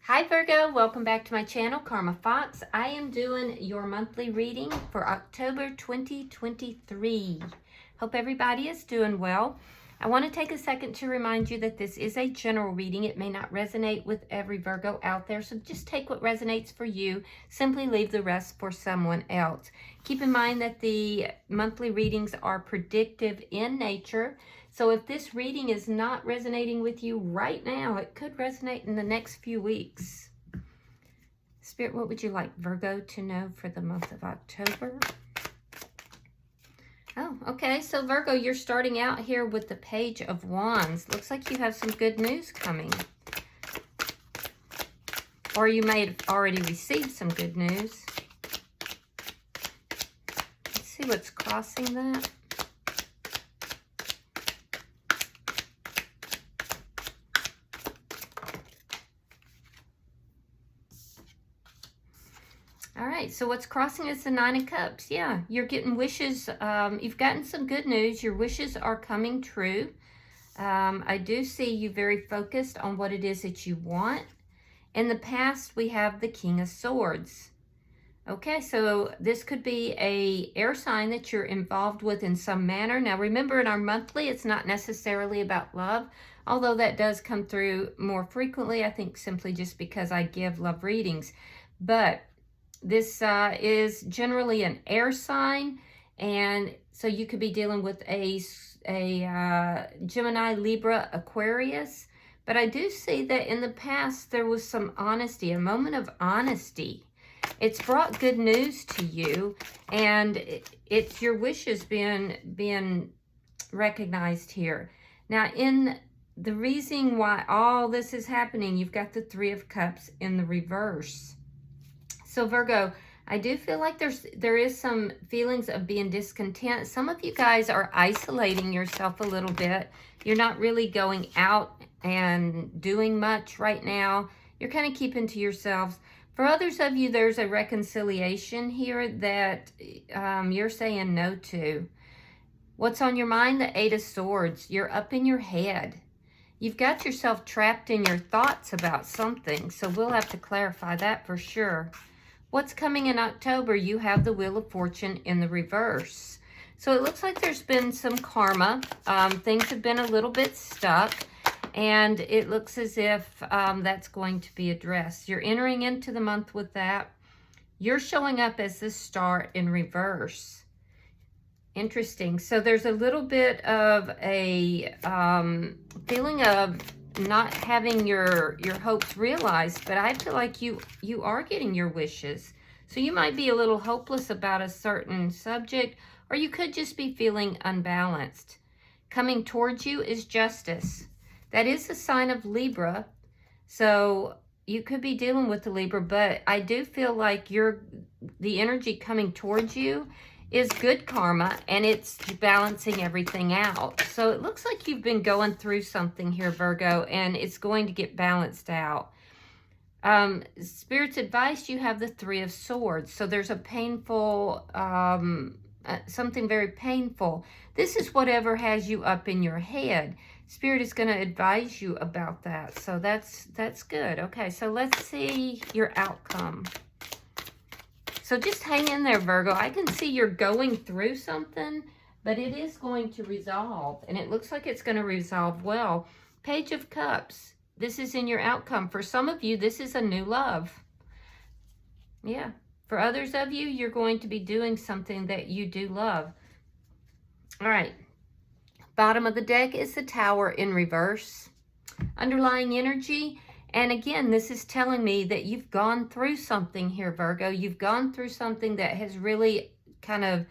Hi Virgo, welcome back to my channel, Karma Fox. I am doing your monthly reading for October 2023. Hope everybody is doing well. I want to take a second to remind you that this is a general reading. It may not resonate with every Virgo out there, so just take what resonates for you. Simply leave the rest for someone else. Keep in mind that the monthly readings are predictive in nature. So if this reading is not resonating with you right now, it could resonate in the next few weeks. Spirit, what would you like Virgo to know for the month of October? Oh, okay. So Virgo, you're starting out here with the Page of Wands. Looks like you have some good news coming. Or you may have already received some good news. Let's see what's crossing that. All right, so what's crossing is the Nine of Cups. Yeah, you're getting wishes. You've gotten some good news. Your wishes are coming true. I do see you very focused on what it is that you want. In the past, we have the King of Swords. Okay, so this could be a air sign that you're involved with in some manner. Now, remember, in our monthly, it's not necessarily about love, although that does come through more frequently, I think simply just because I give love readings. But this is generally an air sign, and so you could be dealing with a Gemini, Libra, Aquarius. But I do see that in the past there was some honesty, a moment of honesty. It's brought good news to you, and it's your wishes being recognized here. Now, in the reason why all this is happening, you've got the Three of Cups in the reverse. So Virgo, I do feel like there is some feelings of being discontent. Some of you guys are isolating yourself a little bit. You're not really going out and doing much right now. You're kind of keeping to yourselves. For others of you, there's a reconciliation here that you're saying no to. What's on your mind? The Eight of Swords. You're up in your head. You've got yourself trapped in your thoughts about something, so we'll have to clarify that for sure. What's coming in October? You have the Wheel of Fortune in the reverse. So it looks like there's been some karma. Things have been a little bit stuck, and it looks as if that's going to be addressed. You're entering into the month with that. You're showing up as the Star in reverse. Interesting. So there's a little bit of a feeling of not having your hopes realized, but I feel like you are getting your wishes. So you might be a little hopeless about a certain subject, or you could just be feeling unbalanced. Coming towards you is Justice. That is a sign of Libra, so you could be dealing with the Libra, but I do feel like the energy coming towards you is good karma, and it's balancing everything out. So it looks like you've been going through something here, Virgo, and it's going to get balanced out. Spirit's advice, you have the Three of Swords. So there's a painful, something very painful. This is whatever has you up in your head. Spirit is going to advise you about that. So that's good. Okay, so let's see your outcome. So just hang in there, Virgo. I can see you're going through something, but it is going to resolve, and it looks like it's going to resolve well. Page of Cups. This is in your outcome. For some of you, this is a new love. Yeah. For others of you, you're going to be doing something that you do love. All right. Bottom of the deck is the Tower in reverse. Underlying energy. And again, this is telling me that you've gone through something here, Virgo. You've gone through something that has really kind of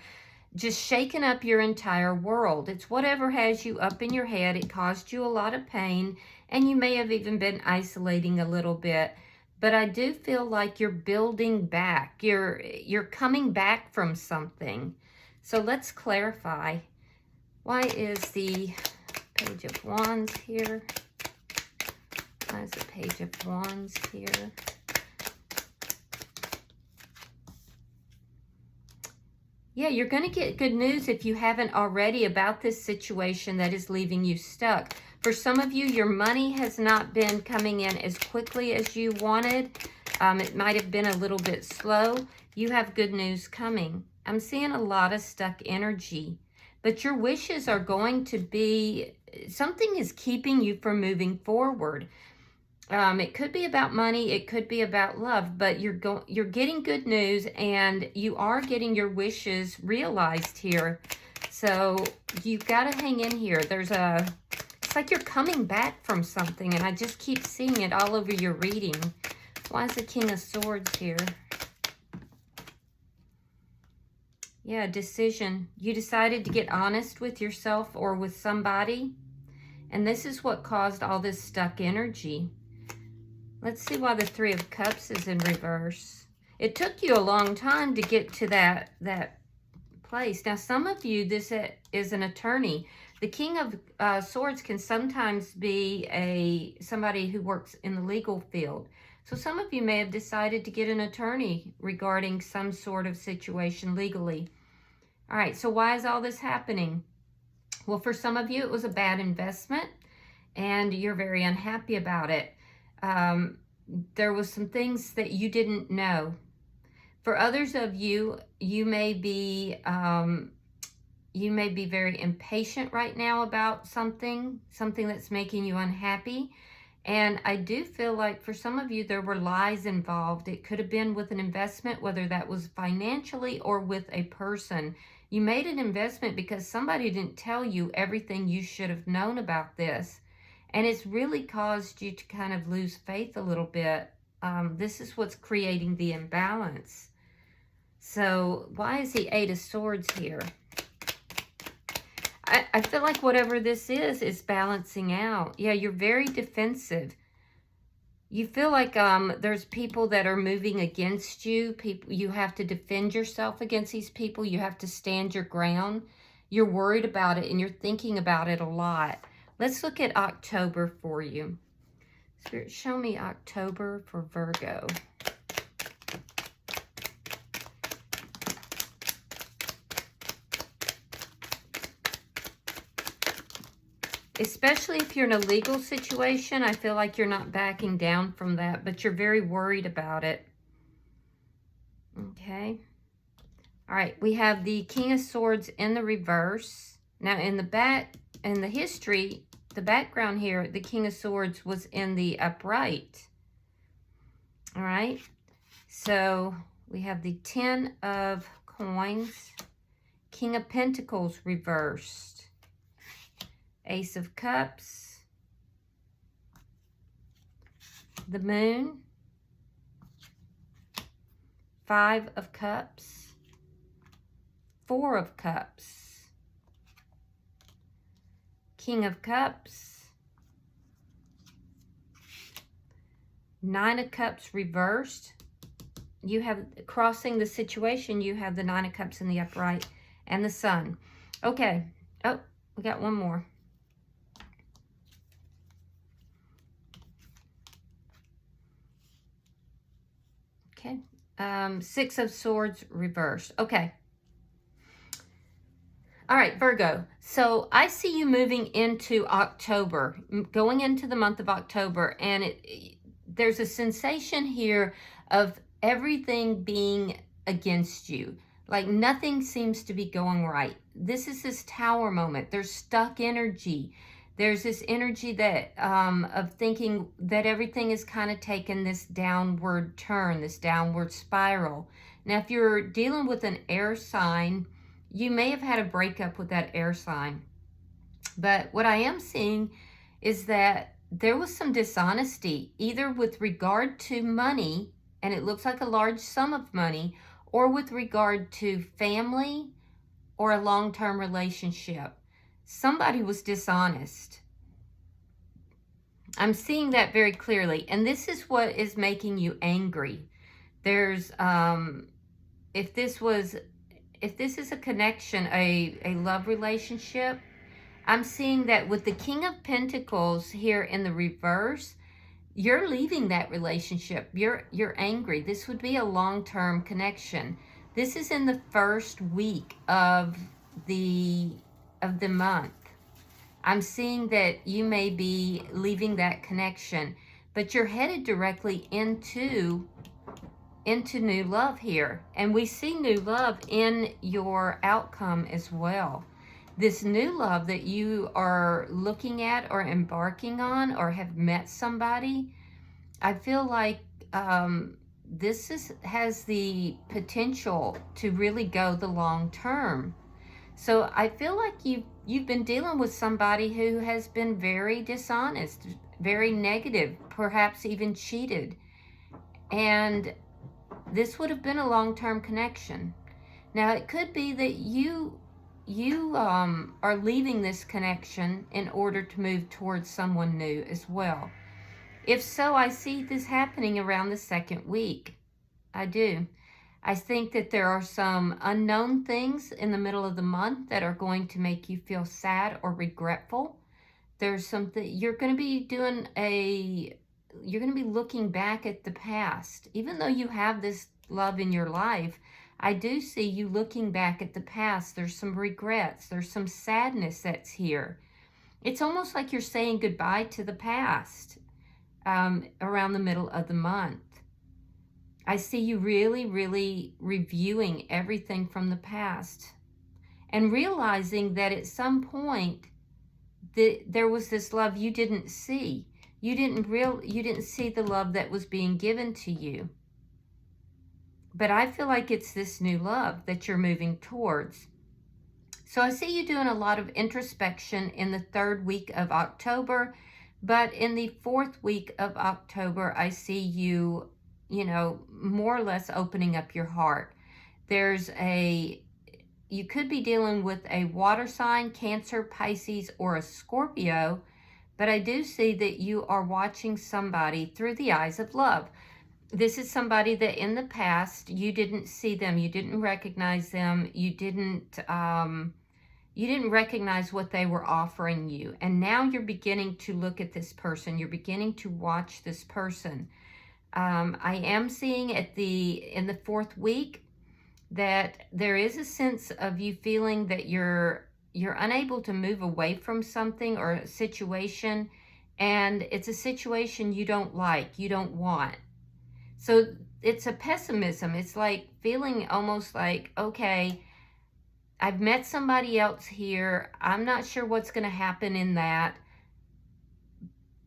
just shaken up your entire world. It's whatever has you up in your head. It caused you a lot of pain, and you may have even been isolating a little bit. But I do feel like you're building back. You're coming back from something. So let's clarify. Why is the Page of Wands here? Why is the Page of Wands here? Yeah, you're going to get good news if you haven't already about this situation that is leaving you stuck. For some of you, your money has not been coming in as quickly as you wanted. It might have been a little bit slow. You have good news coming. I'm seeing a lot of stuck energy, but your wishes are going to be, something is keeping you from moving forward. It could be about money, it could be about love, but you're getting good news, and you are getting your wishes realized here. So you've got to hang in here. It's like you're coming back from something, and I just keep seeing it all over your reading. Why is the King of Swords here? Yeah, decision. You decided to get honest with yourself or with somebody, and this is what caused all this stuck energy. Let's see why the Three of Cups is in reverse. It took you a long time to get to that place. Now, some of you, this is an attorney. The King of Swords can sometimes be somebody who works in the legal field. So some of you may have decided to get an attorney regarding some sort of situation legally. All right, so why is all this happening? Well, for some of you, it was a bad investment, and you're very unhappy about it. There was some things that you didn't know. For others of you, you may be very impatient right now about something that's making you unhappy. And I do feel like for some of you, there were lies involved. It could have been with an investment, whether that was financially or with a person. You made an investment because somebody didn't tell you everything you should have known about this. And it's really caused you to kind of lose faith a little bit. This is what's creating the imbalance. So why is the Eight of Swords here? I feel like whatever this is balancing out. Yeah, you're very defensive. You feel like there's people that are moving against you. You have to defend yourself against these people. You have to stand your ground. You're worried about it, and you're thinking about it a lot. Let's look at October for you. Spirit, show me October for Virgo. Especially if you're in a legal situation, I feel like you're not backing down from that, but you're very worried about it. Okay. All right, we have the King of Swords in the reverse. Now, in the history, the background here, the King of Swords was in the upright. All right. So we have the Ten of Coins, King of Pentacles reversed, Ace of Cups, the Moon, Five of Cups, Four of Cups, King of Cups, Nine of Cups reversed. You have, crossing the situation, you have the Nine of Cups in the upright and the Sun. Okay. Oh, we got one more. Okay. Six of Swords reversed. Okay. All right, Virgo. So I see you moving into October, going into the month of October, and there's a sensation here of everything being against you. Like nothing seems to be going right. This is this Tower moment. There's stuck energy. There's this energy that of thinking that everything is kind of taken this downward turn, this downward spiral. Now, if you're dealing with an air sign, you may have had a breakup with that air sign. But what I am seeing is that there was some dishonesty, either with regard to money, and it looks like a large sum of money, or with regard to family or a long-term relationship. Somebody was dishonest. I'm seeing that very clearly. And this is what is making you angry. There's, if this is a connection, a love relationship, I'm seeing that with the King of Pentacles here in the reverse, you're leaving that relationship. You're angry. This would be a long-term connection. This is in the first week of the month. I'm seeing that you may be leaving that connection, but you're headed directly into new love here. And we see new love in your outcome as well. This new love that you are looking at or embarking on or have met somebody, I feel like this has the potential to really go the long term. So I feel like you've been dealing with somebody who has been very dishonest, very negative, perhaps even cheated. And this would have been a long-term connection. Now, it could be that you are leaving this connection in order to move towards someone new as well. If so, I see this happening around the second week. I do. I think that there are some unknown things in the middle of the month that are going to make you feel sad or regretful. There's something you're going to be doing you're going to be looking back at the past. Even though you have this love in your life, I do see you looking back at the past. There's some regrets. There's some sadness that's here. It's almost like you're saying goodbye to the past around the middle of the month. I see you really, really reviewing everything from the past and realizing that at some point there was this love you didn't see. You didn't see the love that was being given to you. But I feel like it's this new love that you're moving towards. So I see you doing a lot of introspection in the 3rd week of October, but in the 4th week of October, I see you, more or less opening up your heart. You could be dealing with a water sign, Cancer, Pisces, or a Scorpio, but I do see that you are watching somebody through the eyes of love. This is somebody that in the past, you didn't see them, you didn't recognize them, you didn't recognize what they were offering you. And now you're beginning to look at this person, you're beginning to watch this person. I am seeing in the 4th week that there is a sense of you feeling that you're unable to move away from something or a situation, and it's a situation you don't like, you don't want. So it's a pessimism. It's like feeling almost like, okay, I've met somebody else here. I'm not sure what's going to happen in that,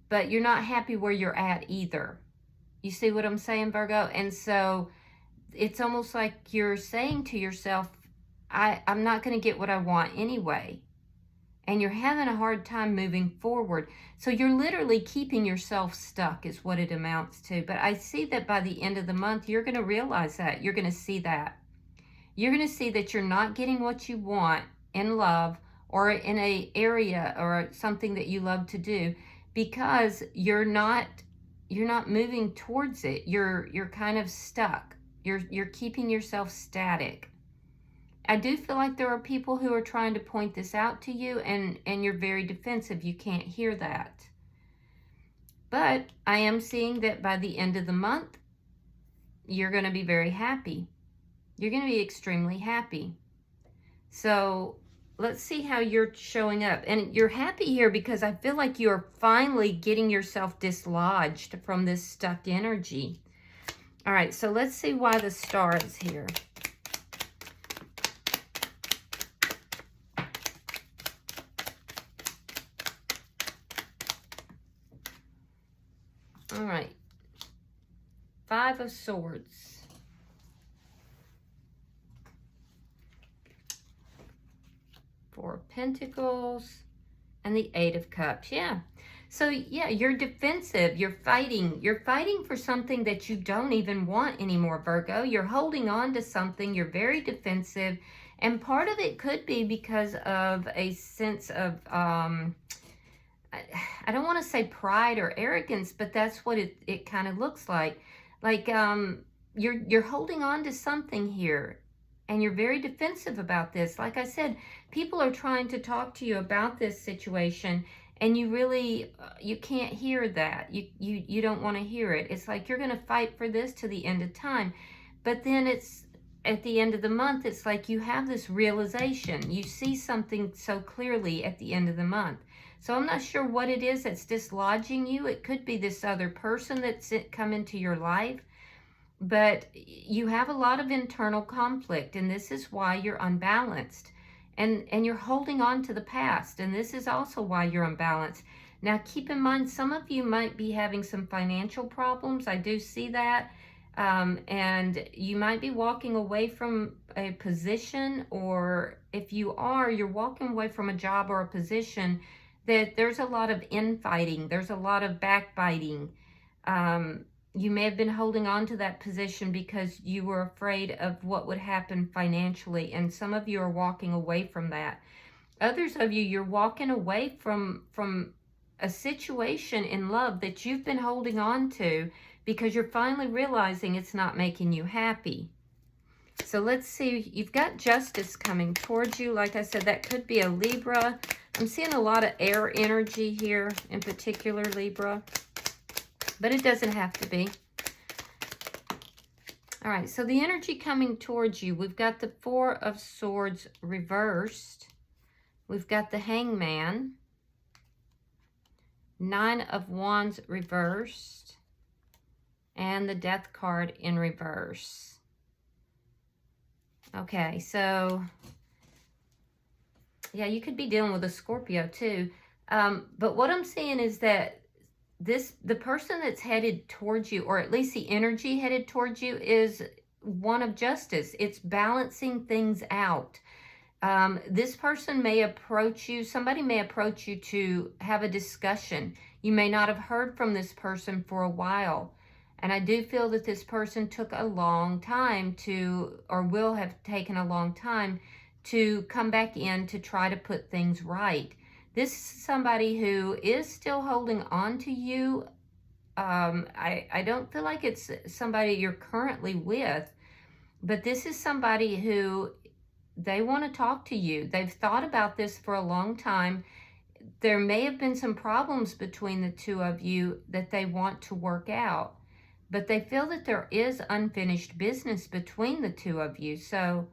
but you're not happy where you're at either. You see what I'm saying, Virgo? And so it's almost like you're saying to yourself, I'm not going to get what I want anyway. And you're having a hard time moving forward. So you're literally keeping yourself stuck is what it amounts to. But I see that by the end of the month, you're going to realize that. You're going to see that. You're going to see that you're not getting what you want in love or in an area or something that you love to do because you're not moving towards it. You're kind of stuck. You're keeping yourself static. I do feel like there are people who are trying to point this out to you, and you're very defensive. You can't hear that. But I am seeing that by the end of the month, you're going to be very happy. You're going to be extremely happy. So let's see how you're showing up. And you're happy here because I feel like you're finally getting yourself dislodged from this stuck energy. All right, so let's see why the star is here. All right, 5 of Swords. 4 of Pentacles and the 8 of Cups. Yeah. So yeah, you're defensive. You're fighting. You're fighting for something that you don't even want anymore, Virgo. You're holding on to something. You're very defensive. And part of it could be because of a sense of, I don't want to say pride or arrogance, but that's what it kind of looks like. Like you're holding on to something here. And you're very defensive about this. Like I said, people are trying to talk to you about this situation, and you really, you can't hear that. You don't want to hear it. It's like you're going to fight for this to the end of time. But then it's, at the end of the month, it's like you have this realization. You see something so clearly at the end of the month. So I'm not sure what it is that's dislodging you. It could be this other person that's come into your life. But you have a lot of internal conflict, and this is why you're unbalanced. And you're holding on to the past, and this is also why you're unbalanced. Now, keep in mind, some of you might be having some financial problems. I do see that. And you might be walking away from a position, or if you are, you're walking away from a job or a position that there's a lot of infighting. There's a lot of backbiting. You may have been holding on to that position because you were afraid of what would happen financially, and some of you are walking away from that. Others of you, you're walking away from a situation in love that you've been holding on to because you're finally realizing it's not making you happy. So let's see, you've got justice coming towards you. Like I said, that could be a Libra. I'm seeing a lot of air energy here, in particular Libra. But it doesn't have to be. All right, so the energy coming towards you, we've got the Four of Swords reversed. We've got the Hangman. Nine of Wands reversed. And the Death card in reverse. Okay, so yeah, you could be dealing with a Scorpio too. But what I'm seeing is that the person that's headed towards you, or at least the energy headed towards you, is one of justice. It's balancing things out. This person may approach you, somebody may approach you to have a discussion. You may not have heard from this person for a while. And I do feel that this person took a long time to, or will have taken a long time to come back in to try to put things right. This is somebody who is still holding on to you. I don't feel like it's somebody you're currently with, but this is somebody who, they want to talk to you. They've thought about this for a long time. There may have been some problems between the two of you that they want to work out, but they feel that there is unfinished business between the two of you. So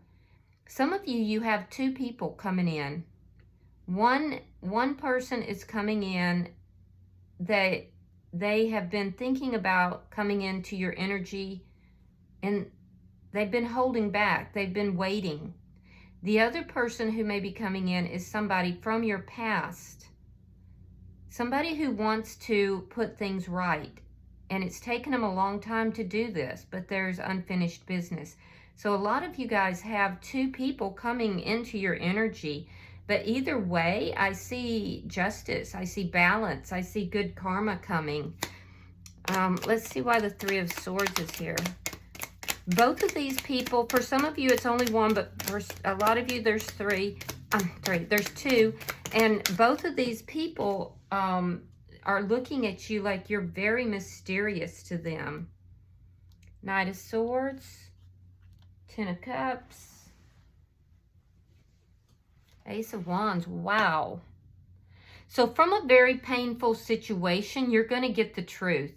some of you, you have two people coming in. One person is coming in that they have been thinking about coming into your energy, and they've been holding back. They've been waiting. The other person who may be coming in is somebody from your past. Somebody who wants to put things right. And it's taken them a long time to do this, but there's unfinished business. So a lot of you guys have two people coming into your energy. But either way, I see justice, I see balance, I see good karma coming. Let's see why the Three of Swords is here. Both of these people, for some of you it's only one, but for a lot of you there's there's two. And both of these people are looking at you like you're very mysterious to them. Knight of Swords, Ten of Cups, Ace of Wands. Wow. So from a very painful situation, you're going to get the truth.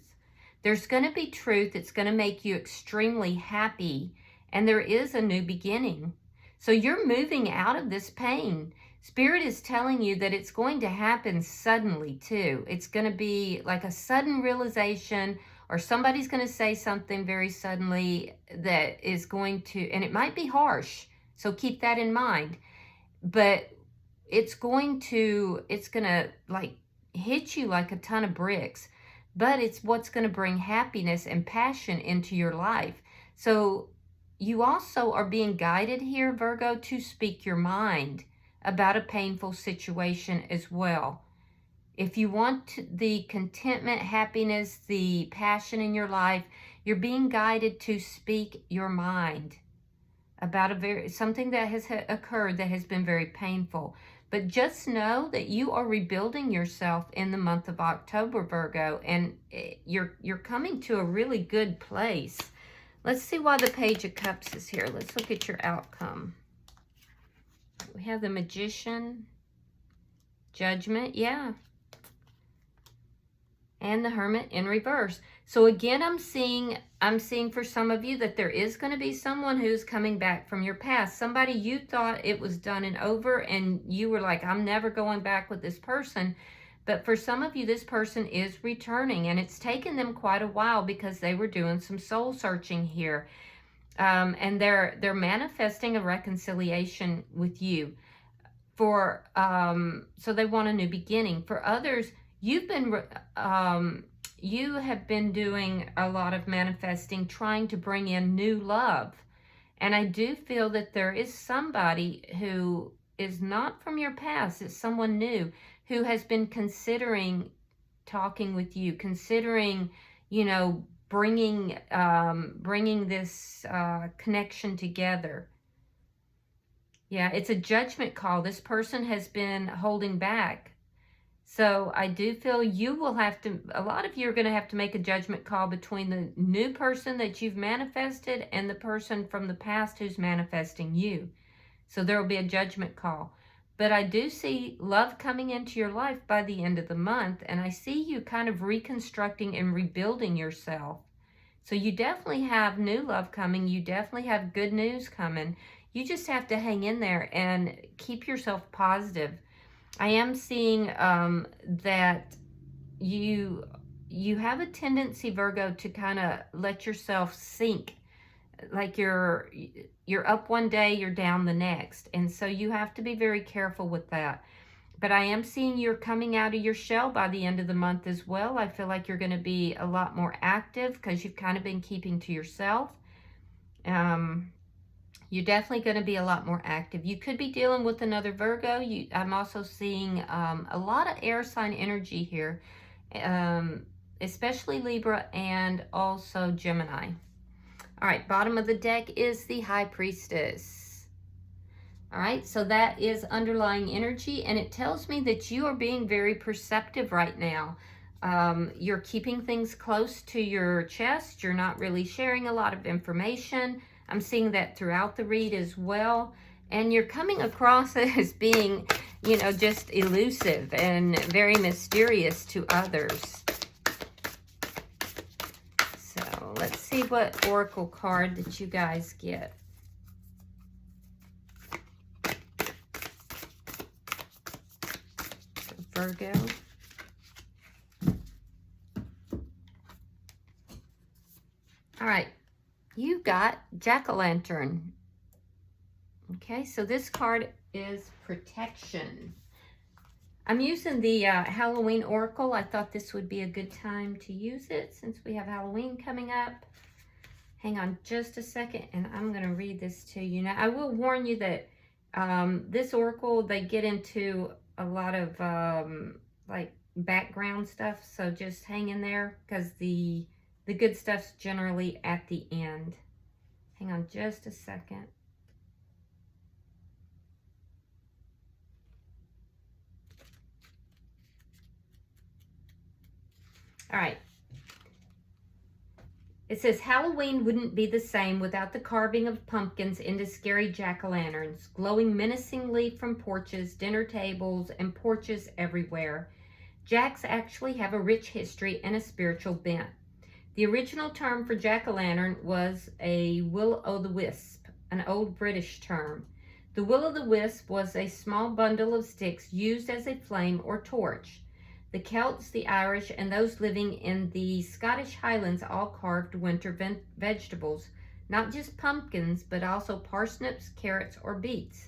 There's going to be truth. It's going to make you extremely happy. And there is a new beginning. So you're moving out of this pain. Spirit is telling you that it's going to happen suddenly too. It's going to be like a sudden realization, or somebody's going to say something very suddenly that is going to, and it might be harsh. So keep that in mind. But it's going to like hit you like a ton of bricks, but it's what's going to bring happiness and passion into your life. So you also are being guided here, Virgo, to speak your mind about a painful situation as well. If you want the contentment, happiness, the passion in your life, you're being guided to speak your mind about something that has occurred that has been very painful. But just know that you are rebuilding yourself in the month of October, Virgo, and you're coming to a really good place. Let's see why the Page of Cups is here. Let's look at your outcome. We have the Magician, Judgment, yeah, and the Hermit in reverse. So again, I'm seeing for some of you that there is going to be someone who's coming back from your past. Somebody you thought it was done and over, and you were like, I'm never going back with this person. But for some of you, this person is returning, and it's taken them quite a while because they were doing some soul searching here. And they're manifesting a reconciliation with you. So they want a new beginning. For others, you have been doing a lot of manifesting, trying to bring in new love. And I do feel that there is somebody who is not from your past, it's someone new who has been considering talking with you, considering, you know, bringing this connection together. Yeah, it's a judgment call. This person has been holding back. So I do feel you will have to, a lot of you are going to have to make a judgment call between the new person that you've manifested and the person from the past who's manifesting you. So there will be a judgment call. But I do see love coming into your life by the end of the month. And I see you kind of reconstructing and rebuilding yourself. So you definitely have new love coming. You definitely have good news coming. You just have to hang in there and keep yourself positive. I am seeing that you have a tendency, Virgo, to kind of let yourself sink. Like you're up one day, you're down the next. And so you have to be very careful with that. But I am seeing you're coming out of your shell by the end of the month as well. I feel like you're going to be a lot more active because you've kind of been keeping to yourself. You're definitely going to be a lot more active. You could be dealing with another Virgo. I'm also seeing a lot of air sign energy here, especially Libra and also Gemini. All right, bottom of the deck is the High Priestess. All right, so that is underlying energy, and it tells me that you are being very perceptive right now. You're keeping things close to your chest. You're not really sharing a lot of information. I'm seeing that throughout the read as well. And you're coming across as being, you know, just elusive and very mysterious to others. So let's see what oracle card that you guys get. Virgo. All right. You got Jack-o'-lantern. Okay, so this card is protection. I'm using the Halloween Oracle. I thought this would be a good time to use it since we have Halloween coming up. Hang on just a second, and I'm going to read this to you. Now, I will warn you that this Oracle, they get into a lot of like background stuff, so just hang in there because the good stuff's generally at the end. Hang on just a second. All right. It says, Halloween wouldn't be the same without the carving of pumpkins into scary jack-o'-lanterns, glowing menacingly from porches, dinner tables, and porches everywhere. Jacks actually have a rich history and a spiritual bent. The original term for jack-o'-lantern was a will-o'-the-wisp, an old British term. The will-o'-the-wisp was a small bundle of sticks used as a flame or torch. The Celts, the Irish, and those living in the Scottish Highlands all carved winter vegetables, not just pumpkins, but also parsnips, carrots, or beets.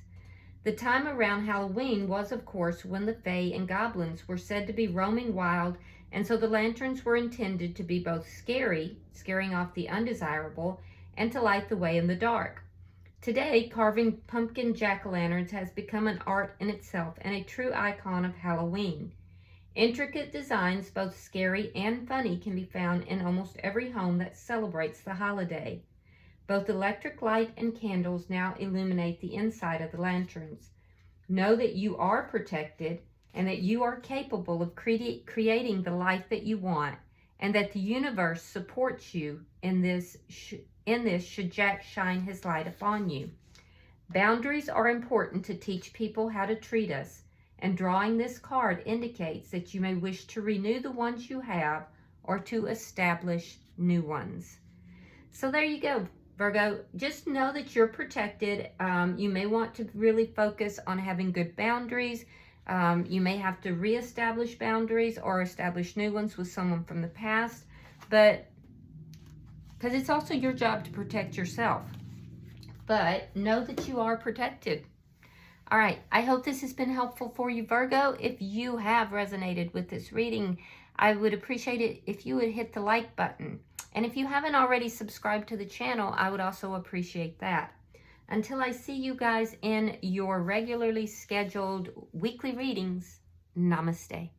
The time around Halloween was, of course, when the fae and goblins were said to be roaming wild, and so the lanterns were intended to be both scary, scaring off the undesirable, and to light the way in the dark. Today, carving pumpkin jack-o'-lanterns has become an art in itself and a true icon of Halloween. Intricate designs, both scary and funny, can be found in almost every home that celebrates the holiday. Both electric light and candles now illuminate the inside of the lanterns. Know that you are protected and that you are capable of creating the life that you want, and that the universe supports you in this should Jack shine his light upon you. Boundaries are important to teach people how to treat us, and drawing this card indicates that you may wish to renew the ones you have or to establish new ones. So there you go, Virgo. Just know that you're protected. You may want to really focus on having good boundaries, You may have to reestablish boundaries or establish new ones with someone from the past, but because it's also your job to protect yourself. But know that you are protected. All right, I hope this has been helpful for you, Virgo. If you have resonated with this reading, I would appreciate it if you would hit the like button. And if you haven't already subscribed to the channel, I would also appreciate that. Until I see you guys in your regularly scheduled weekly readings, namaste.